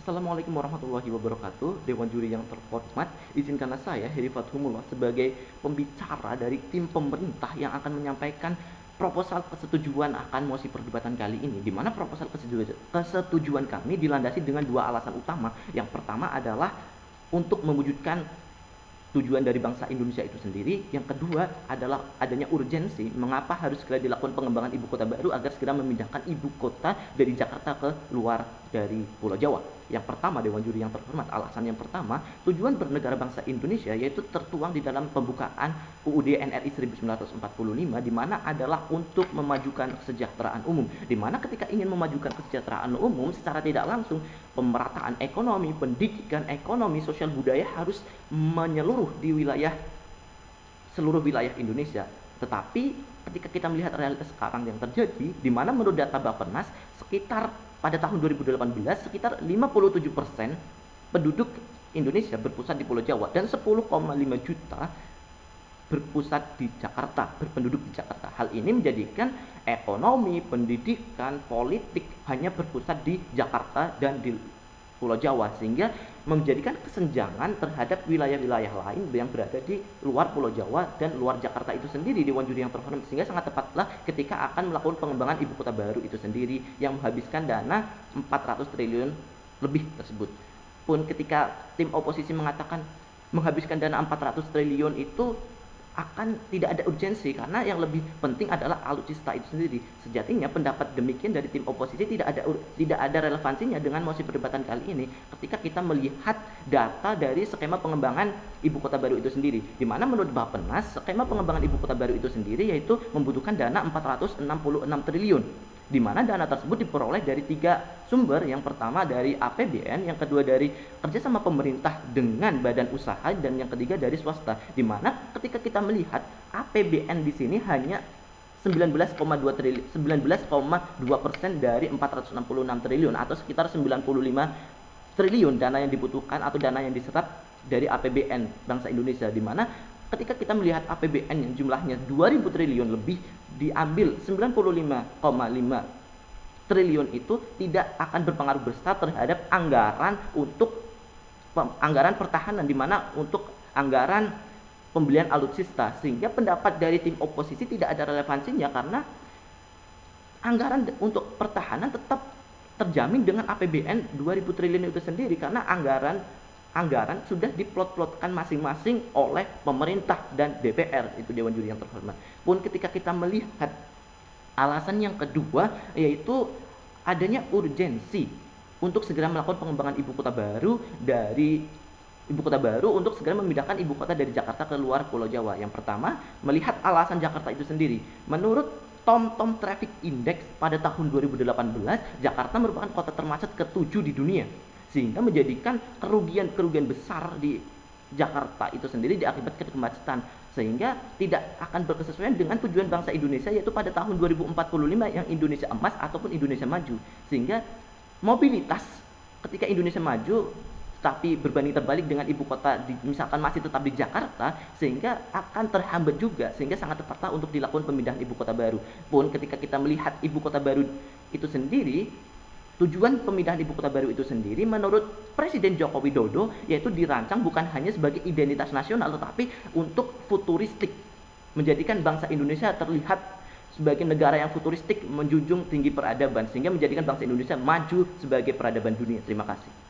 Assalamualaikum warahmatullahi wabarakatuh. Dewan juri yang terhormat, izinkanlah saya, Heri Fathumullah, sebagai pembicara dari tim pemerintah yang akan menyampaikan proposal persetujuan akan mosi perdebatan kali ini, di mana proposal kesetujuan kami dilandasi dengan dua alasan utama. Yang pertama adalah untuk mewujudkan tujuan dari bangsa Indonesia itu sendiri. Yang kedua adalah adanya urgensi mengapa harus segera dilakukan pengembangan ibu kota baru agar segera memindahkan ibu kota dari Jakarta ke luar dari Pulau Jawa. Yang pertama, Dewan Juri yang terhormat, alasan yang pertama, tujuan bernegara bangsa Indonesia yaitu tertuang di dalam pembukaan UUD NRI 1945, di mana adalah untuk memajukan kesejahteraan umum, di mana ketika ingin memajukan kesejahteraan umum secara tidak langsung pemerataan ekonomi, pendidikan, ekonomi, sosial, budaya harus menyeluruh di seluruh wilayah Indonesia. Tetapi ketika kita melihat realitas sekarang yang terjadi, di mana menurut data Bappenas sekitar pada tahun 2018 sekitar 57% penduduk Indonesia berpusat di Pulau Jawa dan 10,5 juta berpusat di Jakarta, berpenduduk di Jakarta. Hal ini menjadikan ekonomi, pendidikan, politik hanya berpusat di Jakarta dan di Pulau Jawa, sehingga menjadikan kesenjangan terhadap wilayah-wilayah lain yang berada di luar Pulau Jawa dan luar Jakarta itu sendiri, Dewan Juri yang terhormat. Sehingga sangat tepatlah ketika akan melakukan pengembangan ibu kota baru itu sendiri yang menghabiskan dana 400 triliun lebih tersebut. Pun ketika tim oposisi mengatakan menghabiskan dana 400 triliun itu akan tidak ada urgensi karena yang lebih penting adalah alutsista itu sendiri. Sejatinya pendapat demikian dari tim oposisi tidak ada relevansinya dengan mosi perdebatan kali ini ketika kita melihat data dari skema pengembangan ibu kota baru itu sendiri, di mana menurut Bappenas skema pengembangan ibu kota baru itu sendiri yaitu membutuhkan dana 466 triliun, di mana dana tersebut diperoleh dari tiga sumber. Yang pertama dari APBN, yang kedua dari kerjasama pemerintah dengan badan usaha, dan yang ketiga dari swasta. Di mana ketika kita melihat APBN di sini hanya 19,2% dari 466 triliun atau sekitar 95 triliun dana yang dibutuhkan atau dana yang diserap dari APBN bangsa Indonesia, di mana ketika kita melihat APBN yang jumlahnya 2.000 triliun lebih diambil 95,5 triliun itu tidak akan berpengaruh besar terhadap anggaran pertahanan, di mana untuk anggaran pembelian alutsista, sehingga pendapat dari tim oposisi tidak ada relevansinya karena anggaran untuk pertahanan tetap terjamin dengan APBN 2.000 triliun itu sendiri, karena anggaran sudah diplot-plotkan masing-masing oleh pemerintah dan DPR, itu Dewan Juri yang terhormat. Pun ketika kita melihat alasan yang kedua yaitu adanya urgensi untuk segera melakukan pengembangan ibu kota baru untuk segera memindahkan ibu kota dari Jakarta ke luar Pulau Jawa. Yang pertama, melihat alasan Jakarta itu sendiri. Menurut TomTom Traffic Index pada tahun 2018, Jakarta merupakan kota termacet ke-7 di dunia, sehingga menjadikan kerugian besar di Jakarta itu sendiri diakibatkan kemacetan, sehingga tidak akan berkesesuaian dengan tujuan bangsa Indonesia yaitu pada tahun 2045 yang Indonesia emas ataupun Indonesia maju. Sehingga mobilitas ketika Indonesia maju tapi berbanding terbalik dengan ibu kota misalkan masih tetap di Jakarta, sehingga akan terhambat juga, sehingga sangat tepatlah untuk dilakukan pemindahan ibu kota baru. Pun ketika kita melihat ibu kota baru itu sendiri, tujuan pemindahan ibu kota baru itu sendiri menurut Presiden Joko Widodo yaitu dirancang bukan hanya sebagai identitas nasional tetapi untuk futuristik, menjadikan bangsa Indonesia terlihat sebagai negara yang futuristik, menjunjung tinggi peradaban, sehingga menjadikan bangsa Indonesia maju sebagai peradaban dunia. Terima kasih.